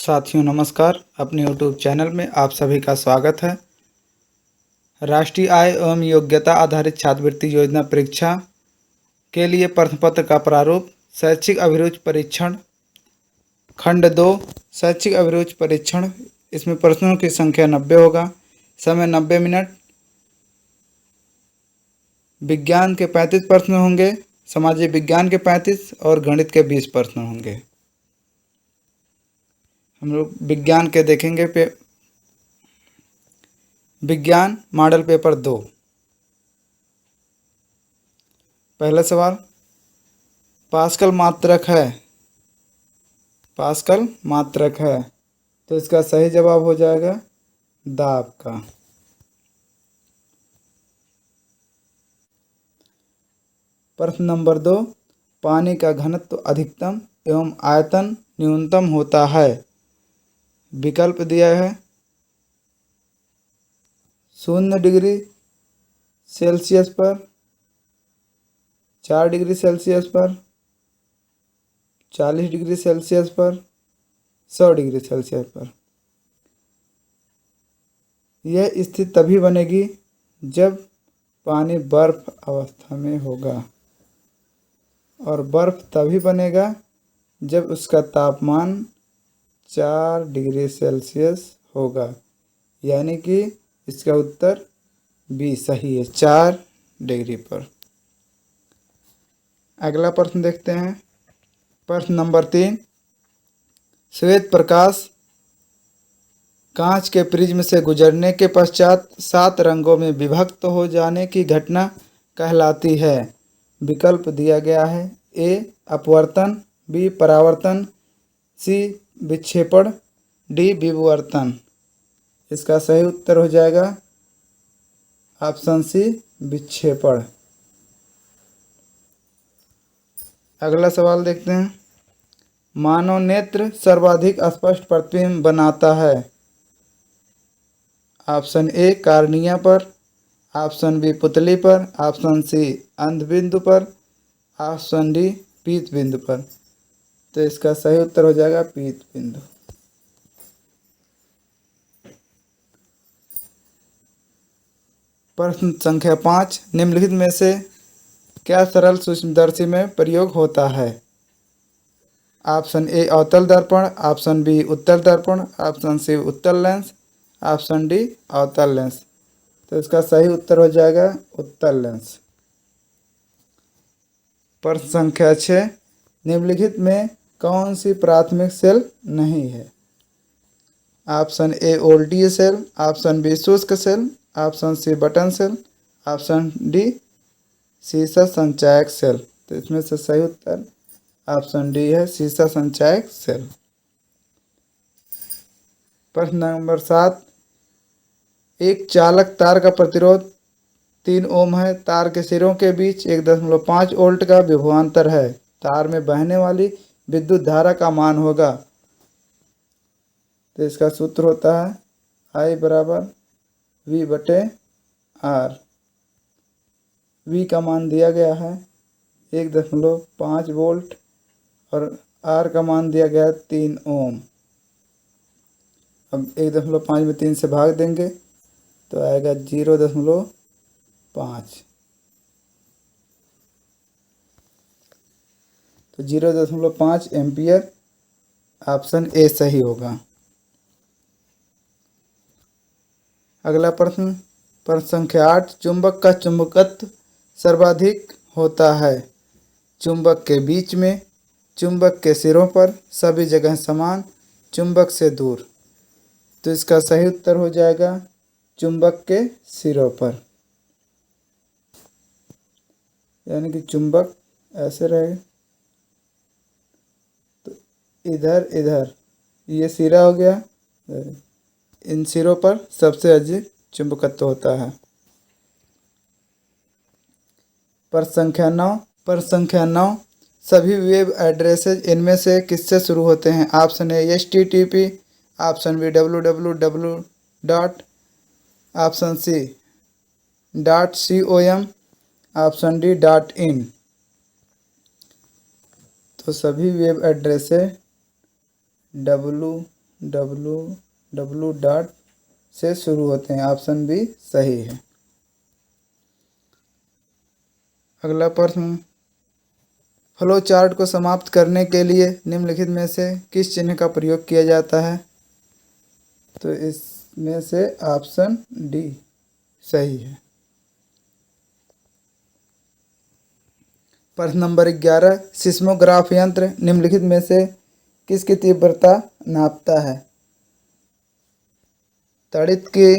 साथियों नमस्कार। अपने YouTube चैनल में आप सभी का स्वागत है। राष्ट्रीय आय एवं योग्यता आधारित छात्रवृत्ति योजना परीक्षा के लिए प्रश्न पत्र का प्रारूप शैक्षिक अभिरुचि परीक्षण खंड 2 शैक्षिक अभिरुचि परीक्षण। इसमें प्रश्नों की संख्या 90 होगा। समय 90 मिनट। विज्ञान के 35 प्रश्न होंगे, सामाजिक विज्ञान के 35 और गणित के 20 प्रश्न होंगे। हम लोग विज्ञान के देखेंगे। विज्ञान मॉडल पेपर 2। पहला सवाल, पास्कल मात्रक है। पास्कल मात्रक है तो इसका सही जवाब हो जाएगा दाब का। प्रश्न नंबर 2, पानी का घनत्व अधिकतम एवं आयतन न्यूनतम होता है। विकल्प दिया है 0 डिग्री सेल्सियस पर, 4 डिग्री सेल्सियस पर, 40 डिग्री सेल्सियस पर, 100 डिग्री सेल्सियस पर। यह स्थिति तभी बनेगी जब पानी बर्फ अवस्था में होगा, और बर्फ तभी बनेगा जब उसका तापमान 4 डिग्री सेल्सियस होगा। यानी कि इसका उत्तर बी सही है, 4 डिग्री पर। अगला प्रश्न देखते हैं। प्रश्न नंबर 3, श्वेत प्रकाश कांच के प्रिज्म से गुजरने के पश्चात 7 रंगों में विभक्त हो जाने की घटना कहलाती है। विकल्प दिया गया है ए अपवर्तन, बी परावर्तन, सी विक्षेपण, डी विवर्तन। इसका सही उत्तर हो जाएगा ऑप्शन सी विक्षेपण। अगला सवाल देखते हैं। मानव नेत्र सर्वाधिक स्पष्ट प्रतिबिंब बनाता है। ऑप्शन ए कार्निया पर, ऑप्शन बी पुतली पर, ऑप्शन सी अंधबिंदु पर, ऑप्शन डी पीत बिंदु पर। तो इसका सही उत्तर हो जाएगा पीत बिंदु। प्रश्न संख्या 5, निम्नलिखित में से क्या सरल सूक्ष्मदर्शी में प्रयोग होता है। ऑप्शन ए अवतल दर्पण, ऑप्शन बी उत्तल दर्पण, ऑप्शन सी उत्तल लेंस, ऑप्शन डी अवतल लेंस। तो इसका सही उत्तर हो जाएगा उत्तल लेंस। प्रश्न संख्या 6, निम्नलिखित में कौन सी प्राथमिक सेल नहीं है। ऑप्शन ए ओल्डी सेल, ऑप्शन बी शुष्क cell, option C button cell, option D सीसा संचायक सेल। तो इसमें से सही उत्तर ऑप्शन डी है, सीसा संचायक सेल। प्रश्न नंबर 7, एक चालक तार का प्रतिरोध 3 ओम है। तार के सिरों के बीच 1.5 वोल्ट का विभवांतर है। तार में बहने वाली विद्युत धारा का मान होगा। तो इसका सूत्र होता है I बराबर V/R। V का मान दिया गया है 1.5 वोल्ट और R का मान दिया गया है 3 ओम। अब 1.5 में 3 से भाग देंगे तो आएगा 0.5। तो 0.5 एम्पियर ऑप्शन ए सही होगा। अगला प्रश्न, प्रश्न संख्या 8, चुंबक का चुंबकत्व सर्वाधिक होता है। चुंबक के बीच में, चुंबक के सिरों पर, सभी जगह समान, चुंबक से दूर। तो इसका सही उत्तर हो जाएगा चुंबक के सिरों पर। यानी कि चुंबक ऐसे रहेगा तो इधर इधर ये सिरा हो गया, इन सिरों पर सबसे अधिक चुंबकत्व होता है। प्रश्न संख्या 9, सभी वेब एड्रेसेज इनमें से किससे शुरू होते हैं। Option A HTTP, option B www dot, option C .com, option D .in। तो सभी वेब एड्रेस है www www डॉट से शुरू होते हैं। ऑप्शन बी सही है। अगला प्रश्न, फ्लो चार्ट को समाप्त करने के लिए निम्नलिखित में से किस चिन्ह का प्रयोग किया जाता है? तो इसमें से ऑप्शन डी सही है। प्रश्न नंबर 11, सिस्मोग्राफ यंत्र निम्नलिखित में से किसकी तीव्रता नापता है? तड़ित की,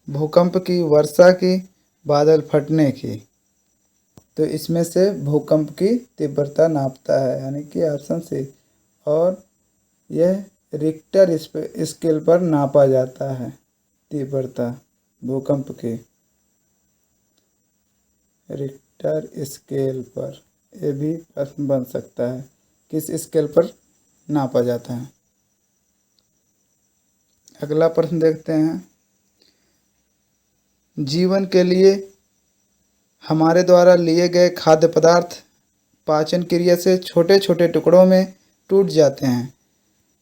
भूकंप की, वर्षा की, बादल फटने की। तो इसमें से भूकंप की तीव्रता नापता है, यानी कि ऑप्शन सी। और यह रिक्टर स्केल पर नापा जाता है तीव्रता भूकंप की, रिक्टर स्केल पर। यह भी प्रश्न बन सकता है, किस स्केल पर नापा जाता है। अगला प्रश्न देखते हैं, जीवन के लिए हमारे द्वारा लिए गए खाद्य पदार्थ पाचन क्रिया से छोटे छोटे टुकड़ों में टूट जाते हैं।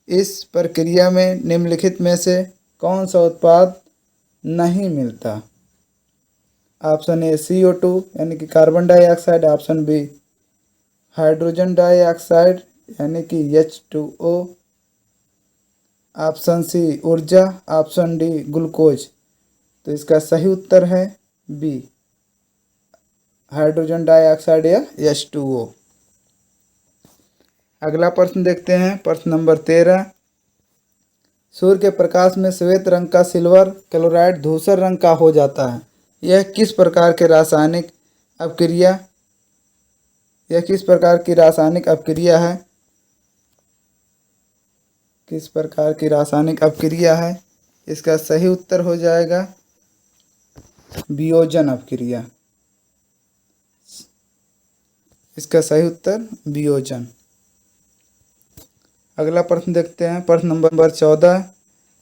इस प्रक्रिया में निम्नलिखित में से कौन सा उत्पाद नहीं मिलता? ऑप्शन ए CO2 यानी कि carbon dioxide, option B hydrogen dioxide यानी कि H2O, ऑप्शन सी ऊर्जा, ऑप्शन डी ग्लूकोज। तो इसका सही उत्तर है बी हाइड्रोजन डाइऑक्साइड या H2O। अगला प्रश्न देखते हैं, प्रश्न नंबर 13, सूर्य के प्रकाश में श्वेत रंग का सिल्वर क्लोराइड धूसर रंग का हो जाता है। यह किस प्रकार की रासायनिक अपक्रिया है? किस प्रकार की रासायनिक अपक्रिया है? इसका सही उत्तर हो जाएगा वियोजन अपक्रिया। इसका सही उत्तर वियोजन। अगला प्रश्न देखते हैं, प्रश्न नंबर 14,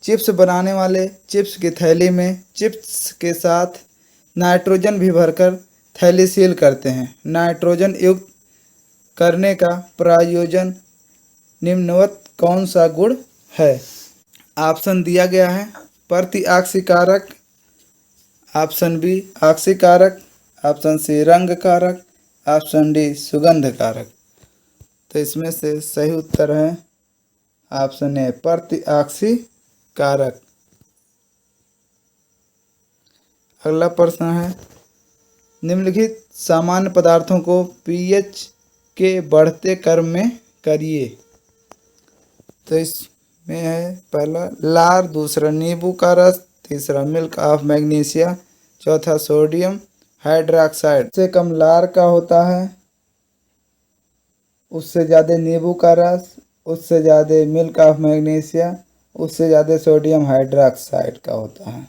चिप्स बनाने वाले चिप्स की थैली में चिप्स के साथ नाइट्रोजन भी भरकर थैली सील करते हैं। नाइट्रोजन युक्त करने का प्रयोजन निम्नवत कौन सा गुण है? ऑप्शन दिया गया है, प्रति ऑक्सीकारक, ऑप्शन बी ऑक्सीकारक, ऑप्शन सी रंग कारक, ऑप्शन डी सुगंध कारक। तो इसमें से सही उत्तर है ऑप्शन ए प्रति ऑक्सीकारक। अगला प्रश्न है, निम्नलिखित सामान्य पदार्थों को pH के बढ़ते क्रम में करिए। तो इसमें है पहला लार, दूसरा नींबू का रस, तीसरा मिल्क ऑफ मैग्नीशिया, चौथा सोडियम हाइड्रोक्साइड। से कम लार का होता है, उससे ज़्यादा नींबू का रस, उससे ज़्यादा मिल्क ऑफ मैग्नीशिया, उससे ज़्यादा सोडियम हाइड्रोक्साइड का होता है।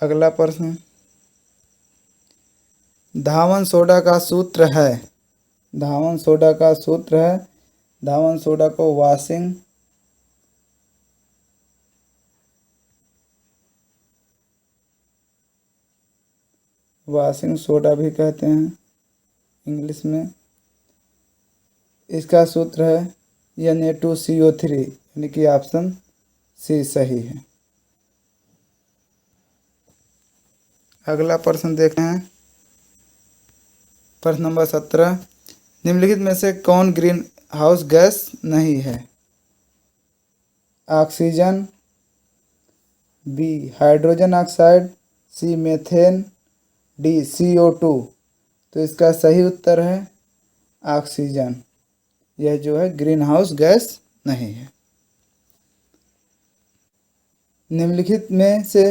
अगला प्रश्न, धावन सोडा का सूत्र है। धावन सोडा का सूत्र है, धावन सोडा को वाशिंग सोडा भी कहते हैं इंग्लिश में। इसका सूत्र है Na2CO3, यानी कि ऑप्शन सी सही है। अगला प्रश्न देखते हैं, प्रश्न नंबर 17, निम्नलिखित में से कौन ग्रीन हाउस गैस नहीं है? ऑक्सीजन, बी हाइड्रोजन ऑक्साइड, सी मीथेन, डी CO2। तो इसका सही उत्तर है ऑक्सीजन। यह जो है ग्रीन हाउस गैस नहीं है। निम्नलिखित में से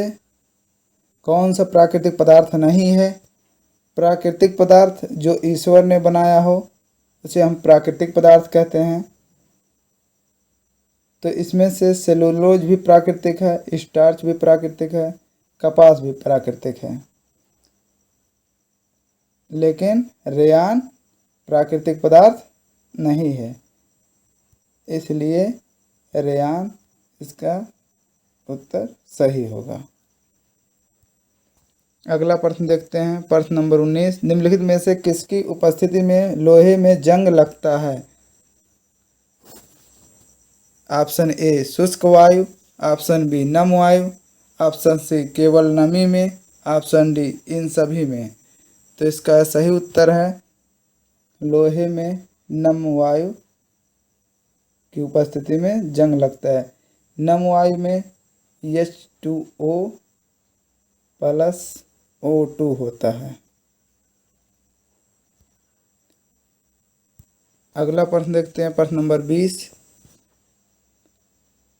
कौन सा प्राकृतिक पदार्थ नहीं है? प्राकृतिक पदार्थ जो ईश्वर ने बनाया हो उसे हम प्राकृतिक पदार्थ कहते हैं। तो इसमें से सेलुलोज भी प्राकृतिक है, स्टार्च भी प्राकृतिक है, कपास भी प्राकृतिक है, लेकिन रेयान प्राकृतिक पदार्थ नहीं है, इसलिए रेयान इसका उत्तर सही होगा। अगला प्रश्न देखते हैं, प्रश्न नंबर 19, निम्नलिखित में से किसकी उपस्थिति में लोहे में जंग लगता है? ऑप्शन ए शुष्क वायु, ऑप्शन बी नम वायु, ऑप्शन सी केवल नमी में, ऑप्शन डी इन सभी में। तो इसका सही उत्तर है लोहे में नम वायु की उपस्थिति में जंग लगता है। नम वायु में H2O प्लस O2 होता है। अगला प्रश्न देखते हैं, प्रश्न नंबर 20।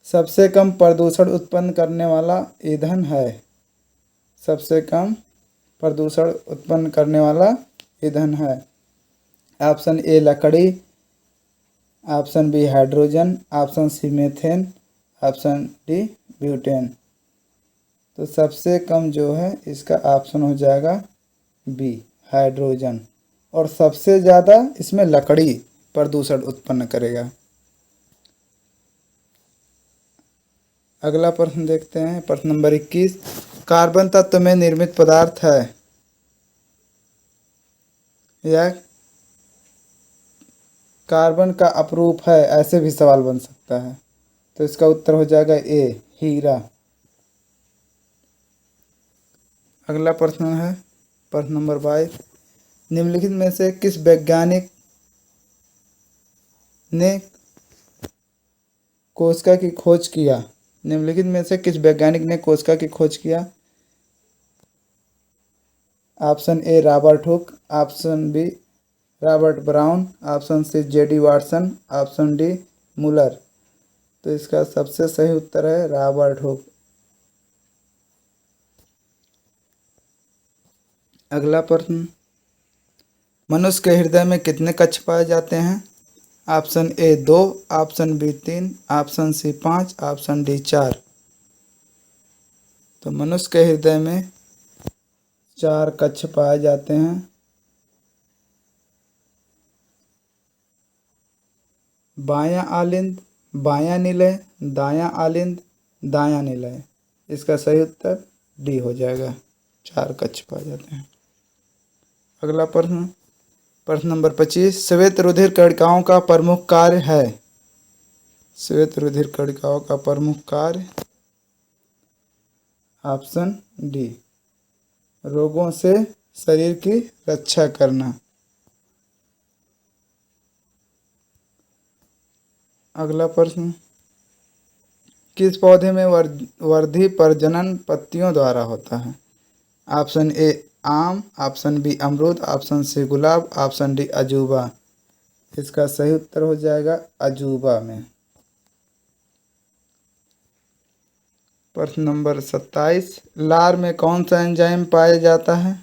सबसे कम प्रदूषण उत्पन्न करने वाला ईंधन है। सबसे कम प्रदूषण उत्पन्न करने वाला ईंधन है। ऑप्शन ए लकड़ी, option B hydrogen, option C methane, option D butane. तो सबसे कम जो है इसका ऑप्शन हो जाएगा बी हाइड्रोजन, और सबसे ज़्यादा इसमें लकड़ी प्रदूषण उत्पन्न करेगा। अगला प्रश्न देखते हैं, प्रश्न नंबर 21। कार्बन तत्व में निर्मित पदार्थ है। यह कार्बन का अपरूप है, ऐसे भी सवाल बन सकता है। तो इसका उत्तर हो जाएगा ए हीरा। अगला प्रश्न है, प्रश्न नंबर 22। निम्नलिखित में से किस वैज्ञानिक ने कोशिका की खोज किया। निम्नलिखित में से किस वैज्ञानिक ने कोशिका की खोज किया। Option A Robert Hooke, option B Robert Brown, option C J D Watson, option D Muller. तो इसका सबसे सही उत्तर है रॉबर्ट हुक। अगला प्रश्न, मनुष्य के हृदय में कितने कक्ष पाए जाते हैं। Option A 2, option B 3, option C 5, option D 4। तो मनुष्य के हृदय में 4 कक्ष पाए जाते हैं। बायां आलिंद, बायां निलय, दायां आलिंद, दायां निलय। इसका सही उत्तर डी हो जाएगा, 4 कक्ष पाए जाते हैं। अगला प्रश्न, प्रश्न नंबर 25। श्वेत रुधिर कणिकाओं का प्रमुख कार्य है। श्वेत रुधिर कणिकाओं का प्रमुख कार्य ऑप्शन डी रोगों से शरीर की रक्षा करना। अगला प्रश्न, किस पौधे में वर्धी प्रजनन पत्तियों द्वारा होता है। ऑप्शन ए आम, ऑप्शन बी अमरूद, ऑप्शन सी गुलाब, ऑप्शन डी अजूबा। इसका सही उत्तर हो जाएगा अजूबा में। प्रश्न नंबर 27। लार में कौन सा एंजाइम पाया जाता है।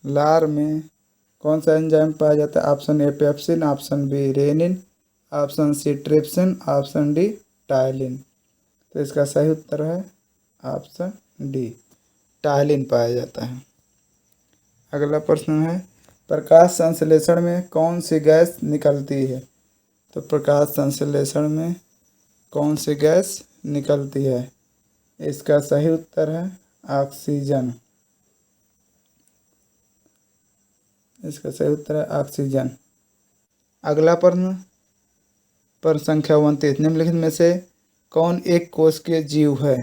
लार में कौन सा एंजाइम पाया जाता है। Option A pepsin, option B rennin, option C trypsin, option D ptyalin. तो इसका सही उत्तर है ऑप्शन डी टायलिन पाया जाता है। अगला प्रश्न है, प्रकाश संश्लेषण में कौन सी गैस निकलती है। तो प्रकाश संश्लेषण में कौन सी गैस निकलती है। इसका सही उत्तर है ऑक्सीजन। इसका सही उत्तर है ऑक्सीजन। अगला प्रश्न, प्रश्न संख्या 29। निम्नलिखित में से कौन एक कोशिकीय जीव है।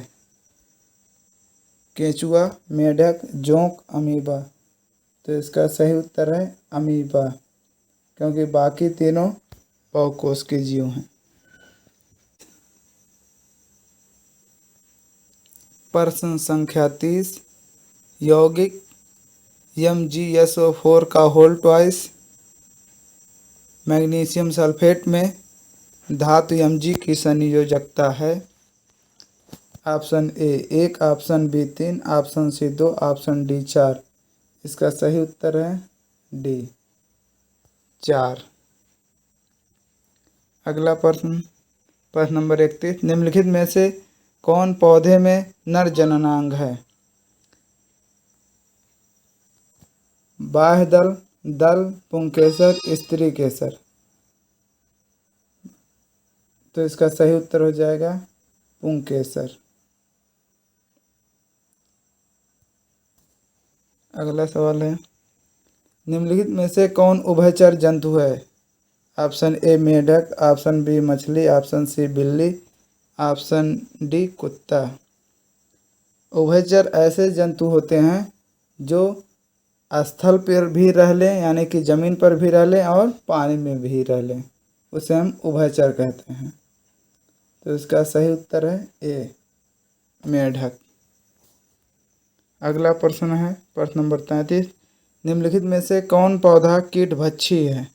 केंचुआ, मेढक, जोंक, अमीबा। तो इसका सही उत्तर है अमीबा, क्योंकि बाकी तीनों बहुकोशिकीय जीव हैं। प्रश्न संख्या 30। यौगिक MgSO4 का होल ट्वाइस मैग्नीशियम सल्फेट में धातु Mg की संयोजकता है। Option A 1, option B 3, option C 2, option D 4। इसका सही उत्तर है डी 4। अगला प्रश्न, प्रश्न नंबर 31। निम्नलिखित में से कौन पौधे में नर जननांग है। बाह्य दल, दल, पुंकेसर, स्त्री केसर। तो इसका सही उत्तर हो जाएगा पुंकेसर। अगला सवाल है, निम्नलिखित में से कौन उभयचर जंतु है। ऑप्शन ए मेढक, ऑप्शन बी मछली, ऑप्शन सी बिल्ली, ऑप्शन डी कुत्ता। उभयचर ऐसे जंतु होते हैं जो स्थल पर भी रह लें यानी कि ज़मीन पर भी रह लें और पानी में भी रह लें, उसे हम उभयचर कहते हैं। तो इसका सही उत्तर है ए मेढक। अगला प्रश्न है प्रश्न नंबर 33। निम्नलिखित में से कौन पौधा कीटभक्षी है?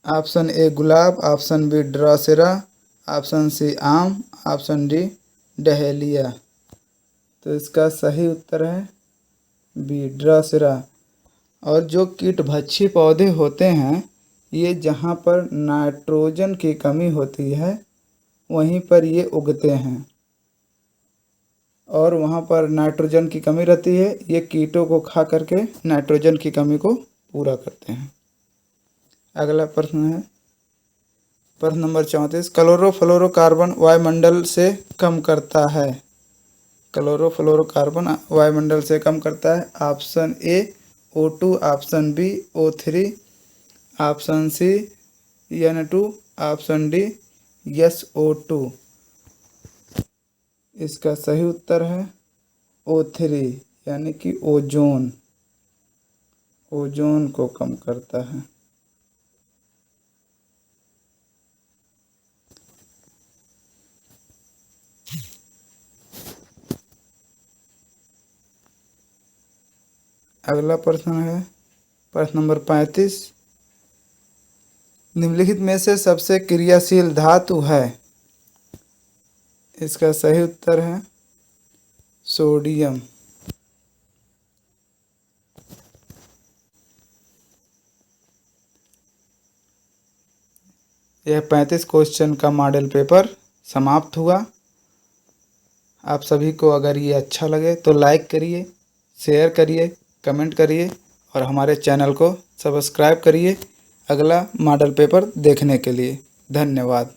ऑप्शन ए गुलाब, option B Drosera, option C आम, ऑप्शन डी डहेलिया। तो इसका सही उत्तर है बी ड्रासेरा। और जो कीटभक्षी पौधे होते हैं ये जहाँ पर नाइट्रोजन की कमी होती है वहीं पर ये उगते हैं, और वहाँ पर नाइट्रोजन की कमी रहती है, ये कीटों को खा करके नाइट्रोजन की कमी को पूरा करते हैं। अगला प्रश्न है प्रश्न नंबर 34। क्लोरोफ्लोरोकार्बन वायुमंडल से कम करता है। क्लोरोफ्लोरोकार्बन वायुमंडल से कम करता है। Option A O2, option B O3, option C N2, option D SO2। इसका सही उत्तर है O3 यानी कि ओजोन। ओजोन को कम करता है। अगला प्रश्न है प्रश्न नंबर 35। निम्नलिखित में से सबसे क्रियाशील धातु है? इसका सही उत्तर है सोडियम। यह 35 क्वेश्चन का मॉडल पेपर समाप्त हुआ। आप सभी को अगर ये अच्छा लगे तो लाइक करिए, शेयर करिए, कमेंट करिए और हमारे चैनल को सब्सक्राइब करिए अगला मॉडल पेपर देखने के लिए। धन्यवाद।